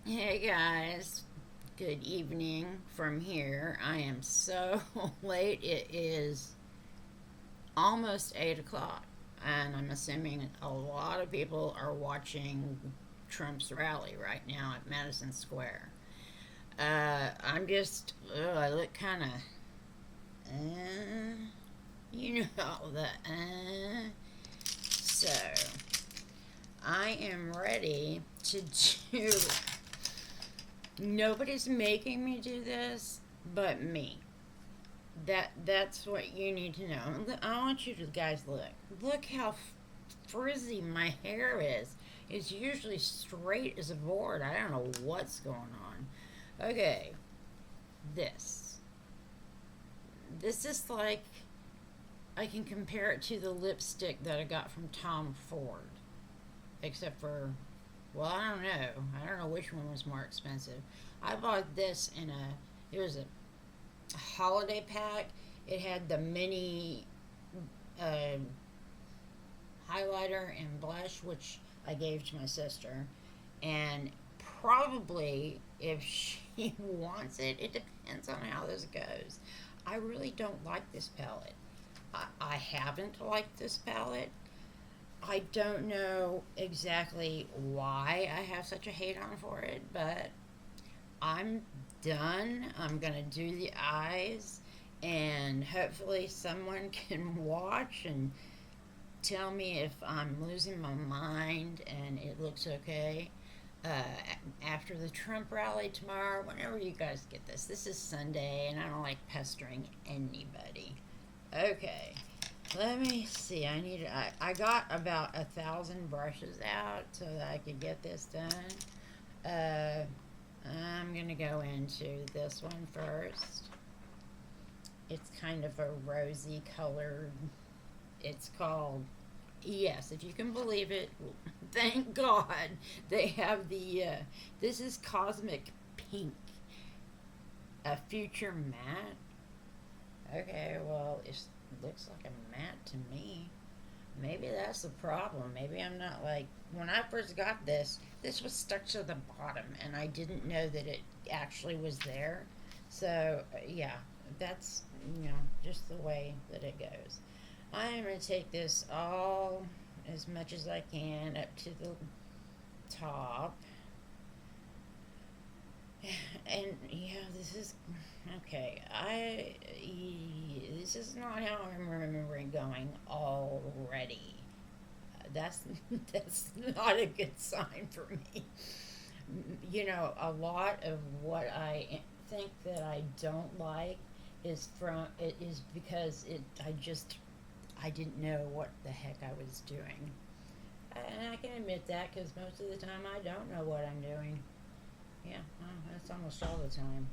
Hey guys, good evening from here. I am so late. It is almost 8 o'clock, and I'm assuming a lot of people are watching Trump's rally right now at Madison Square. I'm just, I look kind of, you know, so I am ready to do. Nobody's making me do this but me. That's what you need to know. I want you to guys look how frizzy my hair is. It's usually straight as a board. I don't know what's going on. Okay, this this is like, I can compare it to the lipstick that I got from Tom Ford, except for, well, I don't know which one was more expensive. I bought this in a, it was a holiday pack. It had the mini uh, highlighter and blush, which I gave to my sister. And probably if she wants it, it depends on how this goes. I really don't like this palette. I haven't liked this palette. I don't know exactly why I have such a hate on for it, but I'm done. I'm gonna do the eyes, and hopefully someone can watch and tell me if I'm losing my mind and it looks okay. After the Trump rally tomorrow, whenever you guys get this is Sunday, and I don't like pestering anybody. Okay, let me see. I got about 1,000 brushes out so that I could get this done. I'm gonna go into this one first. It's kind of a rosy colored. It's called, yes, if you can believe it. Thank God they have the. This is Cosmic Pink, a future matte. Okay, well, it looks like a matte to me. Maybe that's the problem. Maybe I'm not like, when I first got this, this was stuck to the bottom, and I didn't know that it actually was there. So, yeah, that's, just the way that it goes. I'm going to take this all as much as I can up to the top. And yeah, this is okay. This is not how I'm remembering going already. That's that's not a good sign for me. A lot of what I think that I don't like is because I didn't know what the heck I was doing. And I can admit that because most of the time I don't know what I'm doing. Yeah, well, that's almost all the time.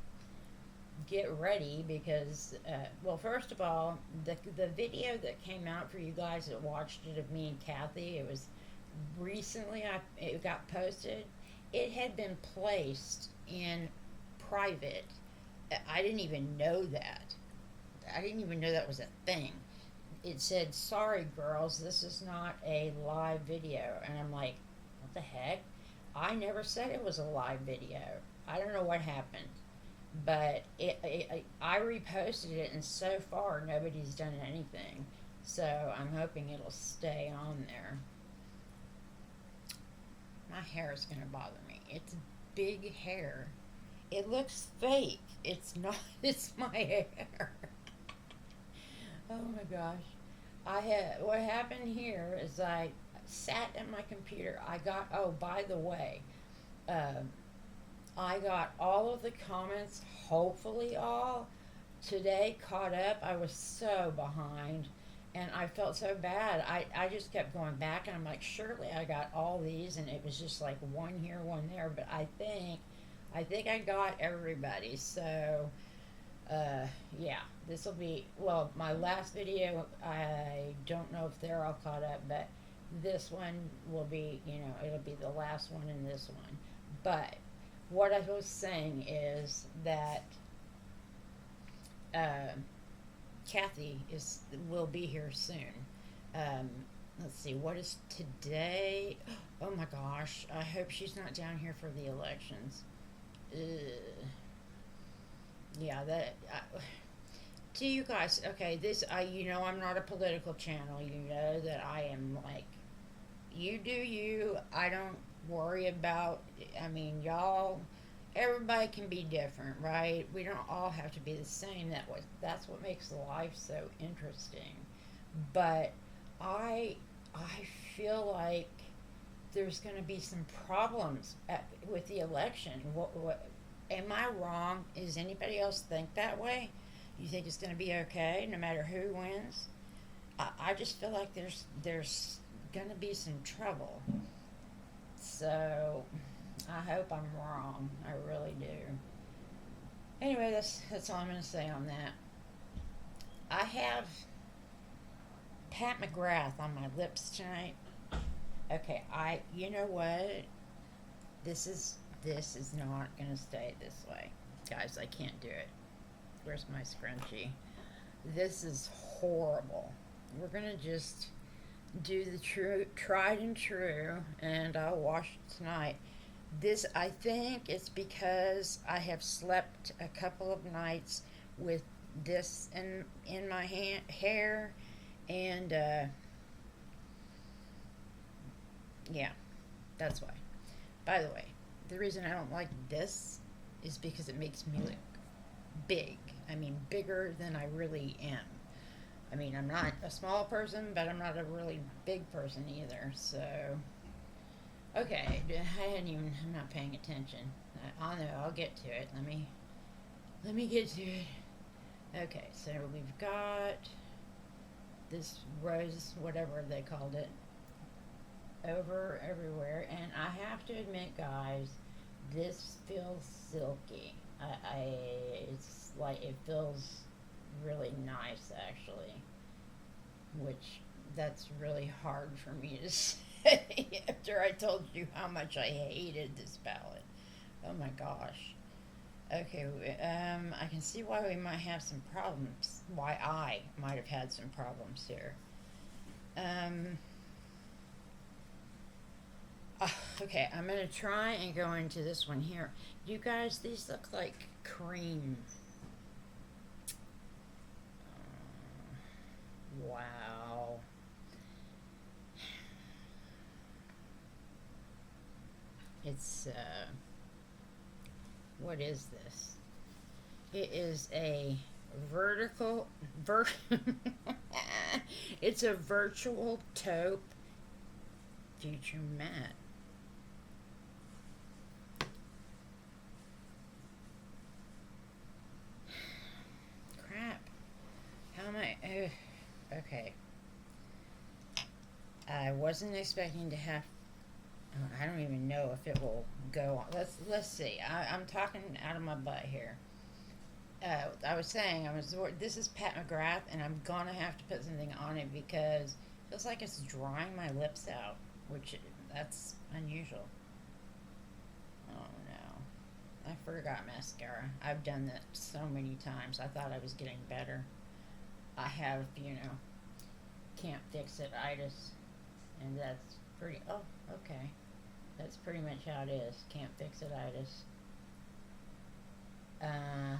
Get ready because, well, first of all, the video that came out for you guys that watched it of me and Kathy, it was recently, it got posted. It had been placed in private. I didn't even know that. I didn't even know that was a thing. It said, "Sorry, girls, this is not a live video." And I'm like, what the heck? I never said it was a live video. I don't know what happened. But I reposted it, and so far nobody's done anything. So I'm hoping it'll stay on there. My hair is going to bother me. It's big hair. It looks fake. It's not. It's my hair. Oh my gosh. What happened here is I sat at my computer. Oh, by the way, um, I got all of the comments, hopefully all, today caught up. I was so behind and I felt so bad. I just kept going back and I'm like, surely I got all these, and it was just like one here, one there, but I think I got everybody. So yeah, this will be, well, my last video, I don't know if they're all caught up, but this one will be, it'll be the last one in this one. But what I was saying is that uh, Kathy will be here soon. Um, let's see, what is today? Oh my gosh, I hope she's not down here for the elections. Ugh. Yeah, to you guys, okay, I'm not a political channel. You know that I am like, you do you. I don't worry about, I mean, y'all, everybody can be different, right? We don't all have to be the same. That's what makes life so interesting. But I, I feel like there's going to be some problems with the election. Am I wrong? Does anybody else think that way? You think it's going to be okay no matter who wins? I just feel like there's going to be some trouble. So I hope I'm wrong. I really do. Anyway, that's all I'm going to say on that. I have Pat McGrath on my lips tonight. Okay, you know what? This is not gonna stay this way. Guys, I can't do it. Where's my scrunchie? This is horrible. We're gonna just do the tried and true, and I'll wash it tonight. I think it's because I have slept a couple of nights with this in my hair, and yeah, that's why. By the way, the reason I don't like this is because it makes me look big. I mean, bigger than I really am. I mean, I'm not a small person, but I'm not a really big person either. So, okay, I'm not paying attention. I'll know. I'll get to it. Let me get to it. Okay, so we've got this rose, whatever they called it, over everywhere, and I have to admit, guys, this feels silky. It's like it feels really nice, actually, which that's really hard for me to say after I told you how much I hated this palette. Oh my gosh. Okay, I can see why we might have some problems. Why I might have had some problems here. Okay, I'm going to try and go into this one here. You guys, these look like cream. Wow. It's, what is this? It is a it's a virtual taupe future matte. Crap. How am I? Okay. I wasn't expecting to have. I don't even know if it will go on. Let's see. I'm talking out of my butt here. I was saying this is Pat McGrath, and I'm gonna have to put something on it because it feels like it's drying my lips out, which that's unusual. Oh no, I forgot mascara. I've done that so many times. I thought I was getting better. I have, can't fix it itis, and that's pretty. Oh, okay. That's pretty much how it is. Can't fix it itis. Huh.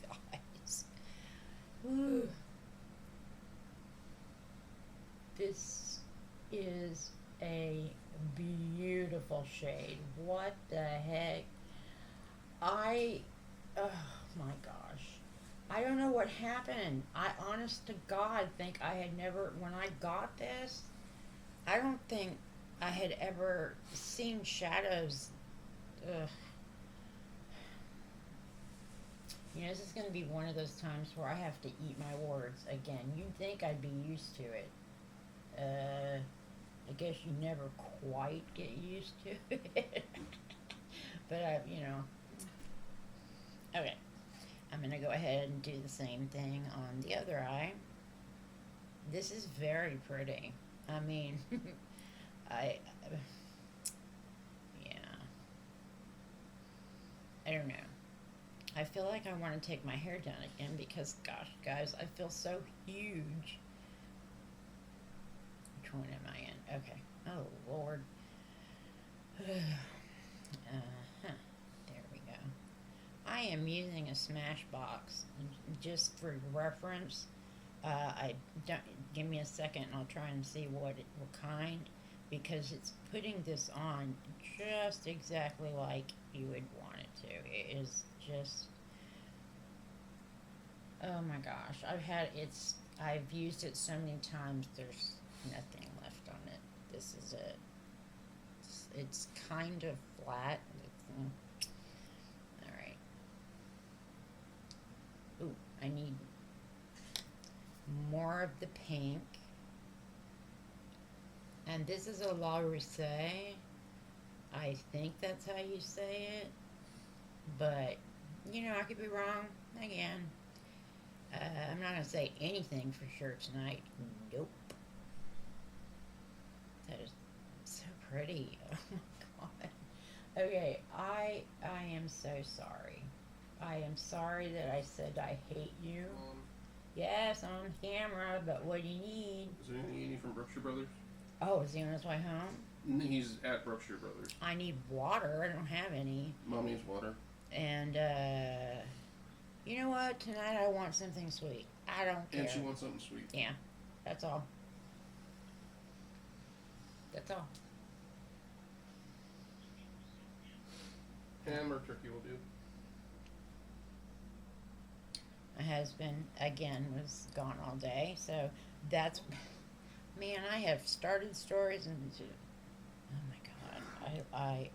Guys. Woo. This is a beautiful shade. What the heck? Oh my gosh. I don't know what happened. I honest to God think I had never, when I got this, I don't think I had ever seen shadows. Ugh. This is going to be one of those times where I have to eat my words again. You'd think I'd be used to it. I guess you never quite get used to it. But, Okay. I'm going to go ahead and do the same thing on the other eye. This is very pretty. I mean, yeah. I don't know. I feel like I want to take my hair down again because, gosh, guys, I feel so huge. Which one am I in? Okay. Oh, Lord. There we go. I am using a Smashbox. Just for reference, I don't give me a second and I'll try and see what kind, because it's putting this on just exactly like you would want it to. It is just, oh my gosh, I've used it so many times. There's nothing left on it. This is it. It's kind of flat. All right. Ooh, I need more of the pink. And this is a La Rousseau. I think that's how you say it. But, you know, I could be wrong. Again, I'm not going to say anything for sure tonight. Nope. That is so pretty. Oh my god. Okay, I am so sorry. I am sorry that I said I hate you. Yes, on camera, but what do you need? Is there anything you need from Berkshire Brothers? Oh, is he on his way home? He's at Berkshire Brothers. I need water. I don't have any. Mom needs water. And, you know what? Tonight I want something sweet. I don't care. And she wants something sweet. Yeah, that's all. That's all. Ham or turkey will do. My husband, again, was gone all day, so that's... Man, I have started stories and... Oh my god, I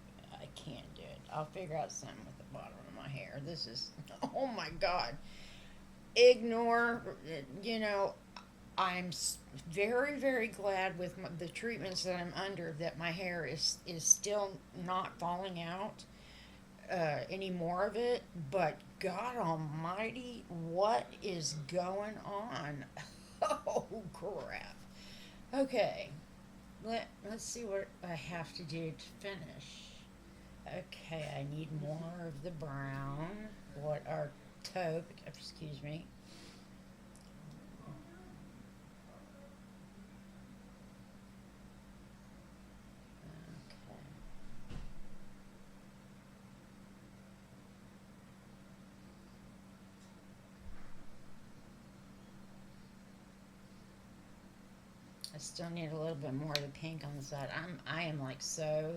can't do it. I'll figure out something with the bottom of my hair. This is... Oh my god. Ignore, you know, I'm very, very glad with the treatments that I'm under that my hair is still not falling out. Any more of it, but God Almighty, what is going on? Oh crap. Okay, let's see what I have to do to finish. Okay, I need more of the brown. What are taupe? Excuse me. I still need a little bit more of the pink on the side. I am like so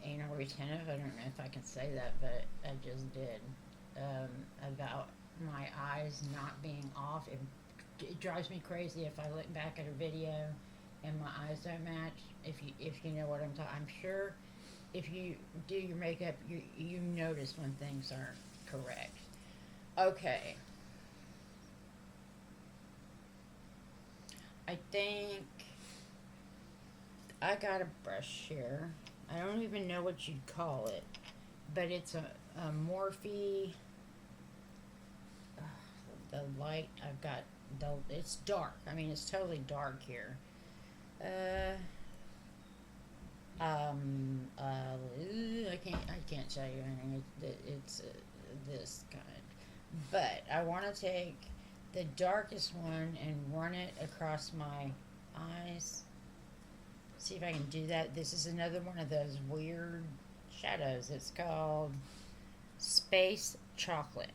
anal retentive. I don't know if I can say that, but I just did. About my eyes not being off. It drives me crazy if I look back at a video and my eyes don't match. If you know what I'm talking, I'm sure if you do your makeup, you notice when things aren't correct. Okay. I think I got a brush here. I don't even know what you'd call it, but it's a Morphe. The light I've got, it's dark. I mean, it's totally dark here. I can't tell you anything. It's this kind. But I want to take the darkest one and run it across my eyes. See if I can do that. This is another one of those weird shadows. It's called Space Chocolate.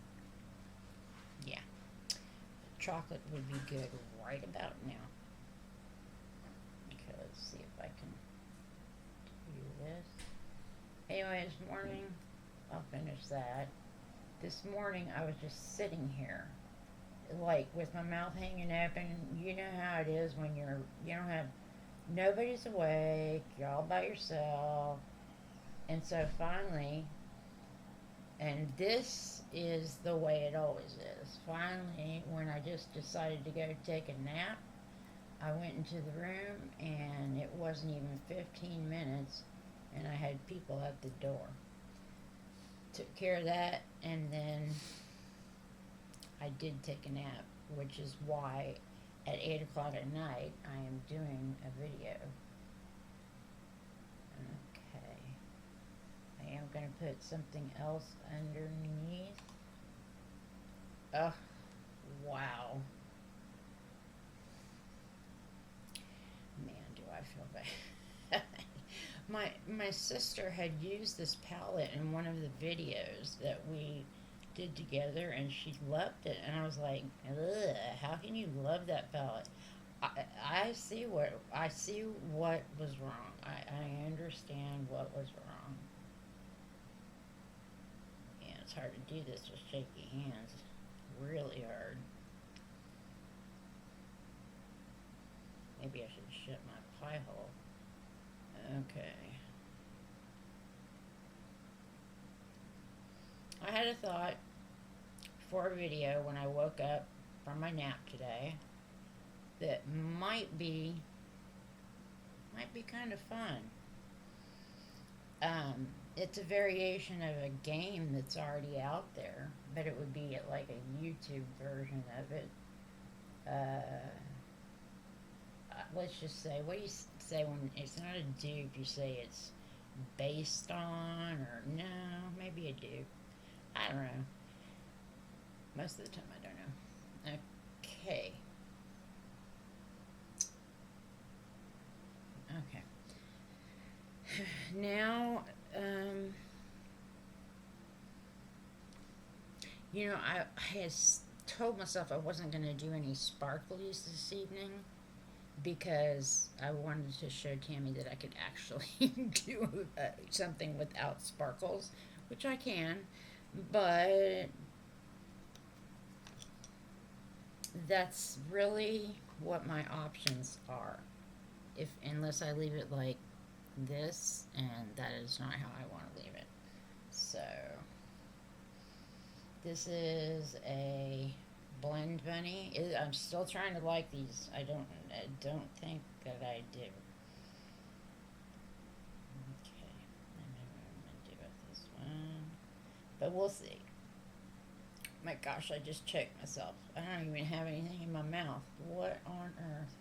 Yeah. Chocolate would be good right about now. Okay, let's see if I can do this. Anyway, this morning, I'll finish that. This morning, I was just sitting here, like, with my mouth hanging open. You know how it is when you don't have, nobody's awake, you're all by yourself. And so finally, and this is the way it always is, finally, when I just decided to go take a nap, I went into the room, and it wasn't even 15 minutes, and I had people at the door. Took care of that, and then I did take a nap, which is why at 8 o'clock at night I am doing a video. Okay. I am going to put something else underneath. Oh, wow. Man, do I feel bad. My sister had used this palette in one of the videos that we did together, and she loved it. And I was like, ugh, how can you love that palette? I, I see what was wrong. I understand what was wrong. Yeah, it's hard to do this with shaky hands. Really hard. Maybe I should shut my pie hole. Okay. I had a thought for a video when I woke up from my nap today that might be kind of fun. It's a variation of a game that's already out there, but it would be like a YouTube version of it. Let's just say, what do you say when it's not a dupe? You say it's based on, or no, maybe a dupe. I don't know. Most of the time, I don't know. Okay. Okay. Now, I had told myself I wasn't going to do any sparklies this evening because I wanted to show Tammy that I could actually do something without sparkles, which I can, but that's really what my options are. If unless I leave it like this, and that is not how I want to leave it. So this is a blend bunny. I'm still trying to like these. I don't think that I do. Okay, I'm gonna do it this one, but we'll see. My gosh, I just checked myself. I don't even have anything in my mouth. What on earth?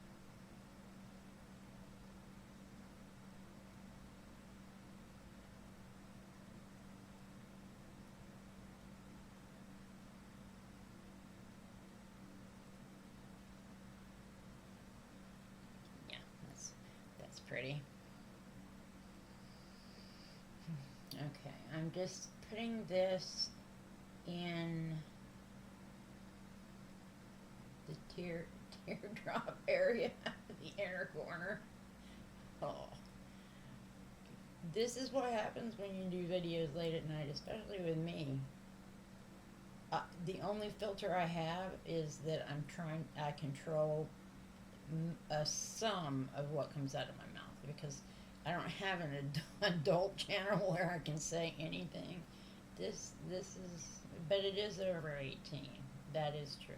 Yeah, that's pretty. Okay, I'm just putting this in the teardrop area, the inner corner. Oh, this is what happens when you do videos late at night, especially with me. The only filter I have is that I control a sum of what comes out of my mouth because I don't have an adult channel where I can say anything. This is, but it is over 18. That is true.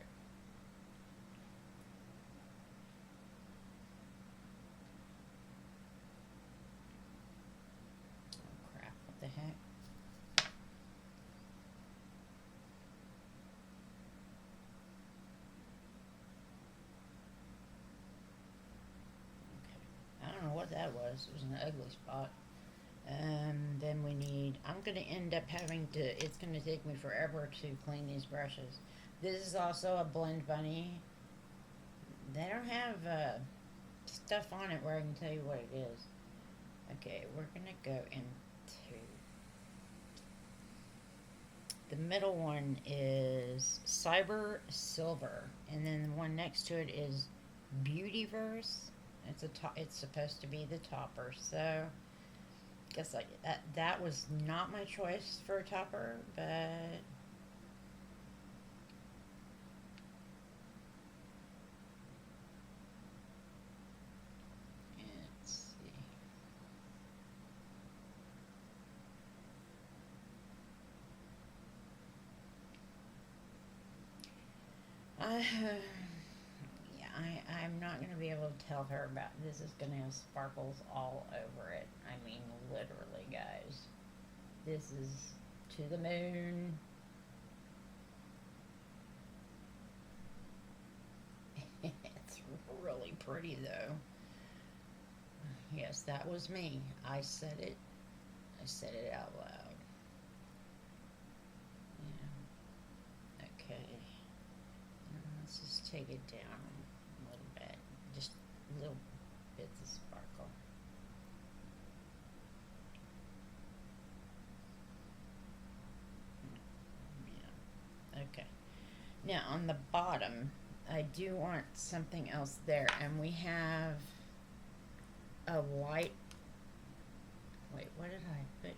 Oh crap! What the heck? Okay. I don't know what that was. It was an ugly spot. Then we need, I'm going to end up having to, it's going to take me forever to clean these brushes. This is also a blend bunny. They don't have stuff on it where I can tell you what it is. Okay, we're going to go into, the middle one is Cyber Silver, and then the one next to it is Beautiverse. It's supposed to be the topper, so guess like that was not my choice for a topper, but let's see. I'm not going to be able to tell her about this. Is going to have sparkles all over it. I mean, literally, guys. This is to the moon. It's really pretty, though. Yes, that was me. I said it. I said it out loud. Yeah. Okay. take it down a little bit. Just little bits of sparkle. Yeah. Okay. Now on the bottom, I do want something else there, and we have a white. Wait, what did I put?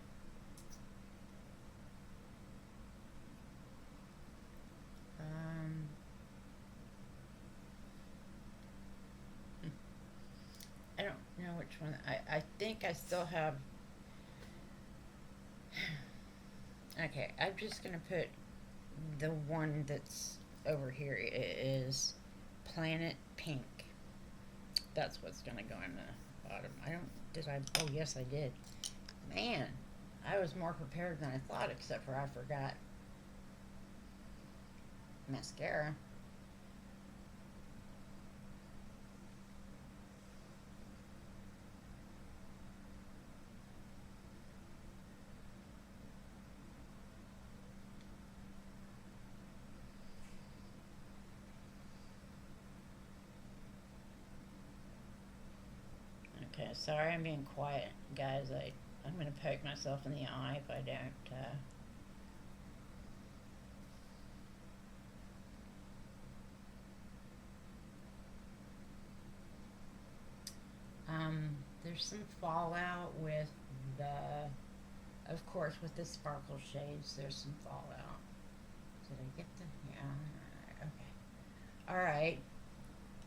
I don't know which one. I think I still have. Okay, I'm just gonna put the one that's over here. It is Planet Pink. That's what's gonna go in the bottom. I don't. Did I? Oh, yes, I did. Man, I was more prepared than I thought, except for I forgot mascara. Okay, sorry I'm being quiet, guys. I'm gonna poke myself in the eye if I don't. There's some fallout with of course, with the sparkle shades. There's some fallout. Did I get the? Yeah. Okay. All right.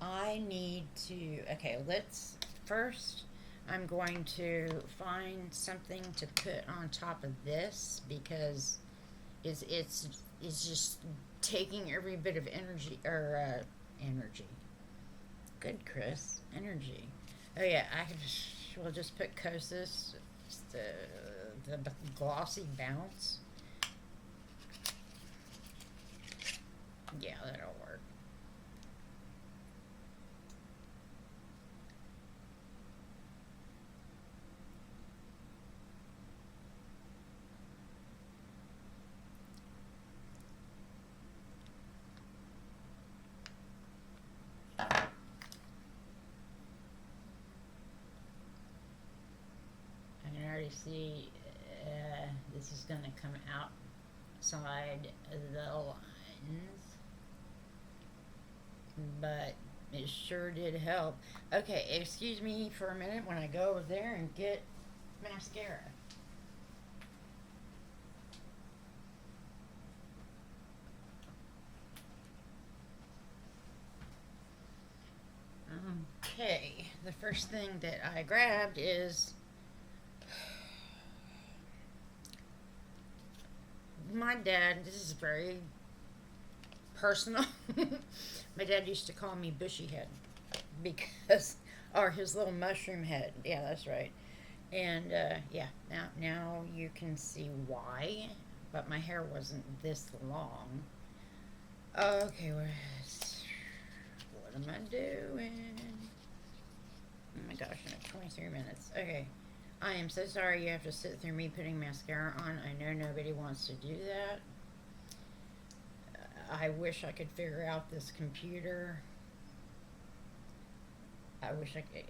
I need to. Okay, let's first. I'm going to find something to put on top of this because it's just taking every bit of energy or energy. Good, Chris. Energy. Oh yeah, we'll just put Kosas, the glossy bounce. Yeah, that'll work. See, this is going to come outside the lines, but it sure did help. Okay, excuse me for a minute when I go over there and get mascara. Okay, the first thing that I grabbed is my dad. This is very personal. My dad used to call me Bushy Head because, or his little mushroom head. Yeah, that's right. And yeah, now you can see why. But my hair wasn't this long. Okay, what am I doing? Oh my gosh, I'm at 23 minutes. Okay. I am so sorry you have to sit through me putting mascara on. I know nobody wants to do that. I wish I could figure out this computer. I wish I could,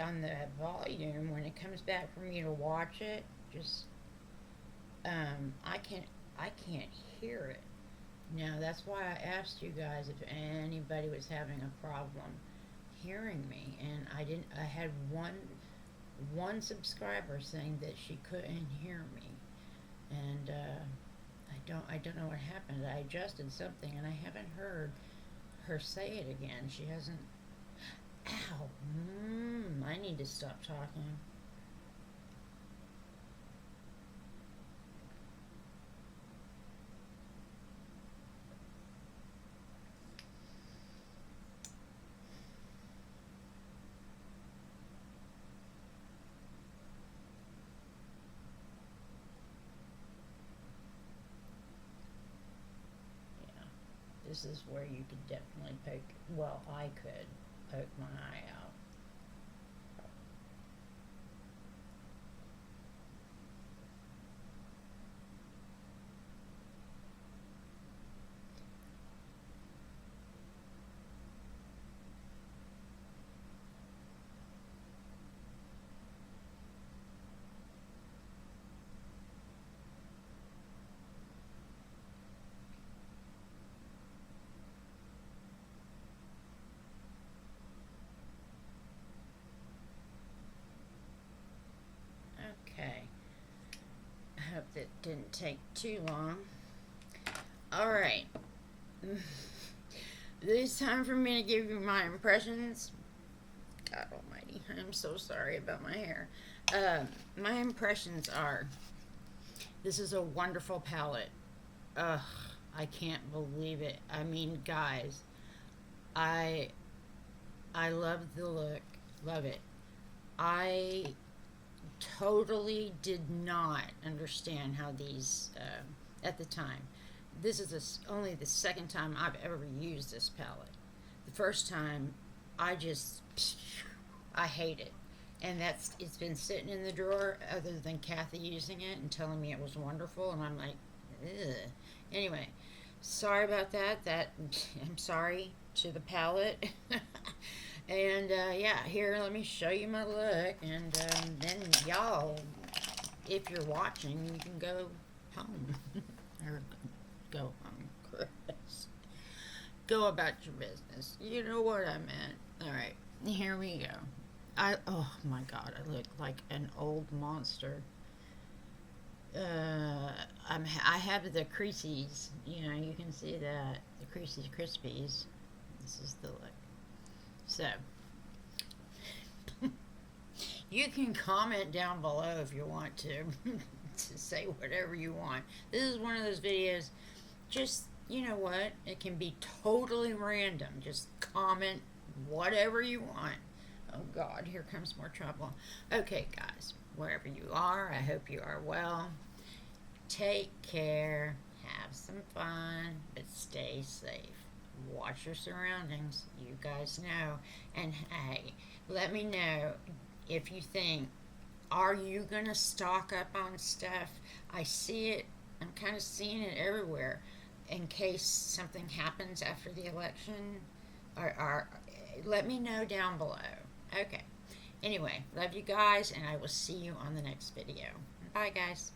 on the volume, when it comes back for me to watch it, just, I can't hear it. Now, that's why I asked you guys if anybody was having a problem hearing me, and I had one subscriber saying that she couldn't hear me, and I don't know what happened. I adjusted something and I haven't heard her say it again. She hasn't. Ow. I need to stop talking. This is where you could definitely poke, well, I could poke my eye out. that didn't take too long. Alright. It's time for me to give you my impressions. God almighty, I'm so sorry about my hair. My impressions are, this is a wonderful palette. Ugh, I can't believe it. I mean, guys, I love the look. Love it. I totally did not understand how these, at the time. This is only the second time I've ever used this palette. The first time, I hate it. And it's been sitting in the drawer other than Kathy using it and telling me it was wonderful, and I'm like, ugh. Anyway, sorry about that. I'm sorry to the palette. And yeah, here, let me show you my look, and then y'all, if you're watching, you can go home. Or go home, Chris. Go about your business. You know what I meant. Alright, here we go. Oh my god, I look like an old monster. I have the creases, you know, you can see that. The creases crispies. This is the look. So, you can comment down below if you want to say whatever you want. This is one of those videos, just, you know what, it can be totally random. Just comment whatever you want. Oh God, here comes more trouble. Okay, guys, wherever you are, I hope you are well. Take care, have some fun, but stay safe. Watch your surroundings, you guys know. And hey, let me know if you think, are you gonna stock up on stuff? I see it, I'm kind of seeing it everywhere, in case something happens after the election. Or let me know down below. Okay. Anyway, love you guys, and I will see you on the next video. Bye, guys.